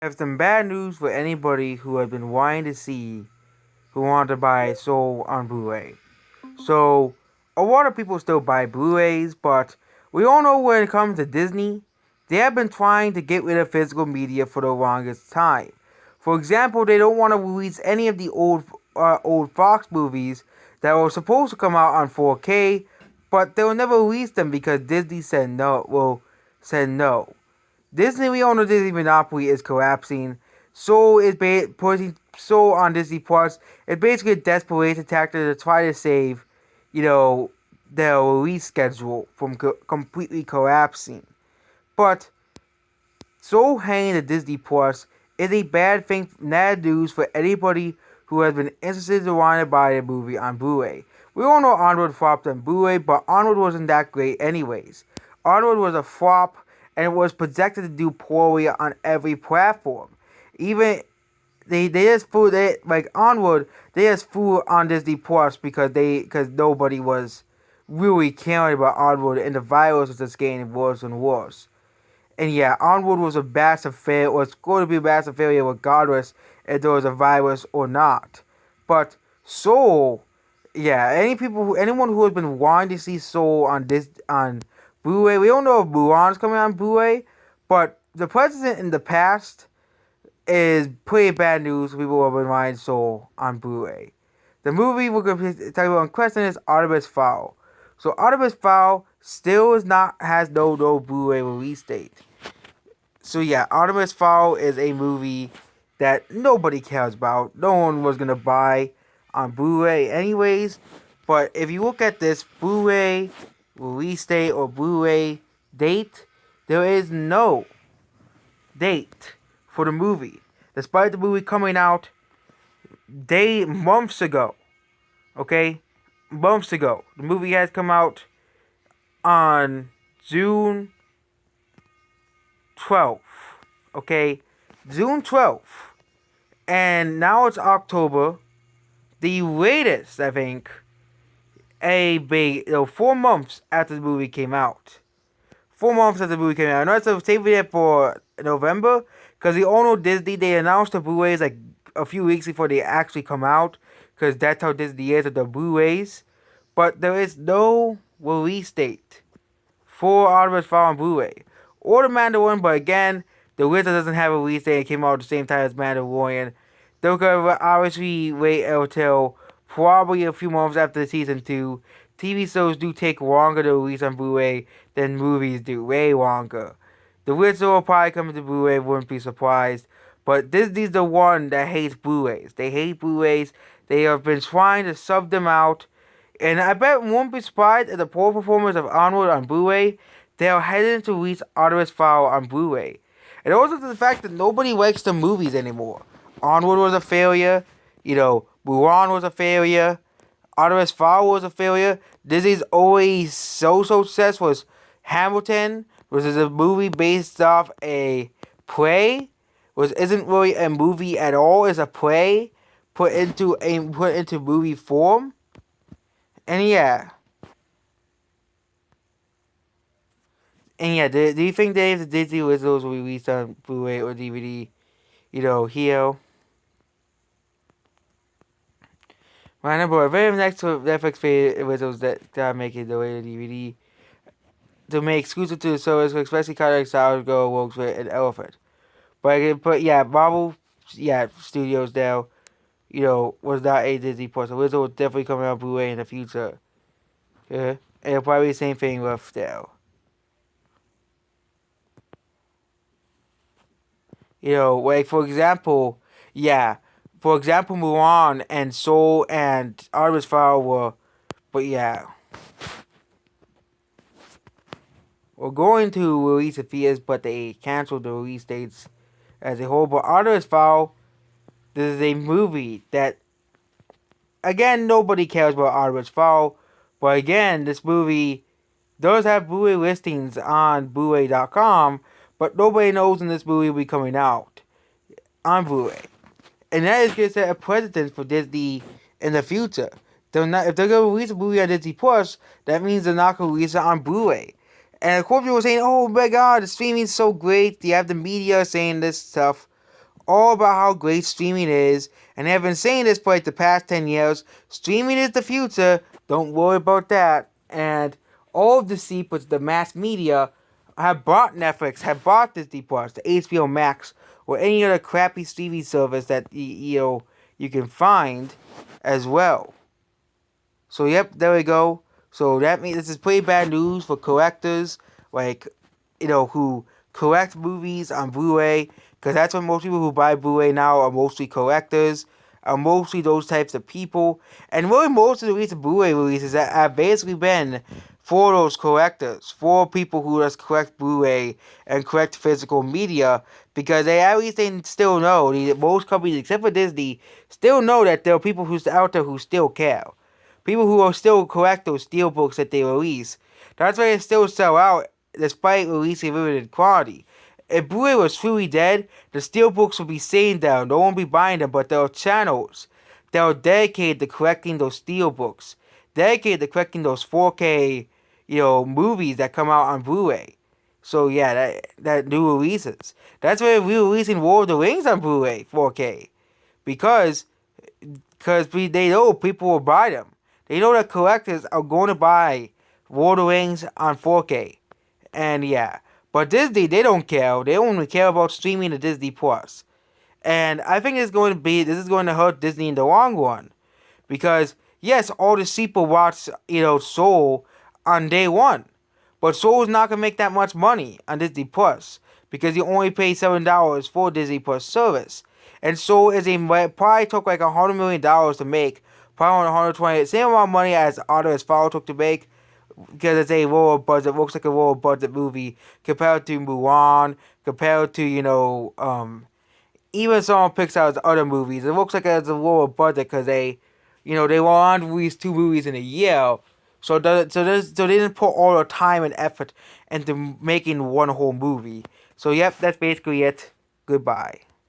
I have some bad news for anybody who has been wanting to see, who wanted to buy Soul on Blu-ray. So, a lot of people still buy Blu-rays, but we all know when it comes to Disney, they have been trying to get rid of physical media for the longest time. For example, they don't want to release any of the old Fox movies that were supposed to come out on 4K, but they'll never release them because Disney said no. Said no. Disney, we all know Disney monopoly is collapsing. So is putting so on Disney Plus. It's basically a desperation tactic to try to save, you know, their release schedule from completely collapsing. But so hanging to Disney Plus is a bad news for anybody who has been interested to want to buy a movie on Blu-ray. We all know Onward flopped on Blu-ray, but Onward wasn't that great anyways. Onward was a flop, and it was projected to do poorly on every platform. Even they just fooled it like Onward. They just fooled on Disney Plus because nobody was really caring about Onward, and the virus was just getting worse and worse. And yeah, Onward was a massive failure. Was going to be a massive failure regardless if there was a virus or not. But Soul, yeah, anyone who has been wanting to see Soul on Blu-ray, we don't know if Mulan's coming on Blu-ray, but the precedent in the past is pretty bad news. People have been wanting Soul on Blu-ray. The movie we're going to tell you about in question is Artemis Fowl. So Artemis Fowl still has no Blu-ray release date. So yeah, Artemis Fowl is a movie that nobody cares about. No one was gonna buy on Blu-ray anyways. But if you look at this Blu-ray release date or Blu-ray date, there is no date for the movie. Despite the movie coming out months ago. Okay? Months ago. The movie has come out on June 12th. Okay? June 12th. And now it's October. The latest, I think, 4 months after the movie came out. 4 months after the movie came out. I know it's saving it for November, because we all know Disney, they announced the Blu-rays like a few weeks before they actually come out, because that's how Disney is with the Blu-rays. But there is no release date for Artemis Fowl on Blu-ray. Or the Mandalorian, but again, The Wizard doesn't have a release date. It came out at the same time as Mandalorian. They're going to obviously wait until probably a few months after season 2. TV shows do take longer to release on Blu-ray than movies do. Way longer. The Wizard will probably come to Blu-ray, wouldn't be surprised. But Disney's the one that hates Blu-rays. They hate Blu-rays. They have been trying to sub them out. And I bet won't be surprised at the poor performance of Onward on Blu-ray. They are heading to release Artemis Fowl on Blu-ray. And also to the fact that nobody likes the movies anymore. Onward was a failure. Mulan was a failure. Artemis Fowl was a failure. Disney's always so successful. Hamilton, which is a movie based off a play, which isn't really a movie at all. It's a play put into movie form. And yeah. Do you think Dave the Disney Wizards will be released on Blu-ray or DVD? Here. My number very next to Netflix favorite Wizards that are making the way to DVD to make exclusive to the service, especially kind of like Sour Go, Works with an Elephant. But yeah, Marvel, Studios now, was not a Disney Plus. So Wizard was definitely coming out Blu-ray in the future. Yeah, and it'll probably be the same thing with now. Like for example, Mulan and Soul and Artemis Fowl were, but yeah, we're going to release the theaters, but they canceled the release dates as a whole. But Artemis Fowl, this is a movie that, again, nobody cares about Artemis Fowl, but again, this movie does have Blu-ray listings on Blu-ray.com, but nobody knows when this movie will be coming out on Blu-ray. And that is going to set a precedent for Disney in the future. If they're going to release a movie on Disney Plus, that means they're not going to release it on Blu-ray. And of course, people were saying, "Oh my God, the streaming is so great." You have the media saying this stuff, all about how great streaming is, and they've been saying this for like the past 10 years. Streaming is the future. Don't worry about that. And all of the sequels, the mass media, have bought Netflix, have bought Disney Plus, the HBO Max, or any other crappy streaming service that you can find as well. So yep, there we go. So that means this is pretty bad news for collectors, like who collect movies on Blu-ray, because that's what most people who buy Blu-ray now are mostly collectors, are mostly those types of people, and really most of the recent Blu-ray releases that have basically been for those collectors, for people who just collect Blu-ray and collect physical media, because at least they still know, most companies except for Disney still know that there are people who's out there who still care. People who will still collect those steelbooks that they release. That's why they still sell out despite releasing limited quantity. If Blu-ray was truly dead, the steelbooks would be sitting down. No one would be buying them, but there are channels that are dedicated to collecting those steelbooks, dedicated to collecting those 4K, movies that come out on Blu-ray. So yeah, that new releases. That's why we're releasing Lord of the Rings on Blu-ray 4K, because they know people will buy them. They know that collectors are going to buy Lord of the Rings on 4K. And yeah. But Disney, they don't care. They only care about streaming to Disney Plus. And I think this is going to hurt Disney in the long run. Because, yes, all the people watch, Soul on day one. But Soul is not going to make that much money on Disney Plus. Because you only pay $7 for Disney Plus service. And Soul probably took like $100 million to make. Probably 120, same amount of money as Otter as Follow took to make, because it's a lower budget, looks like a lower budget movie compared to Mulan, compared to even some of Pixar's other movies. It looks like it's a lower budget because they want to release 2 movies in a year, so they didn't put all the time and effort into making one whole movie. So yep, that's basically it. Goodbye.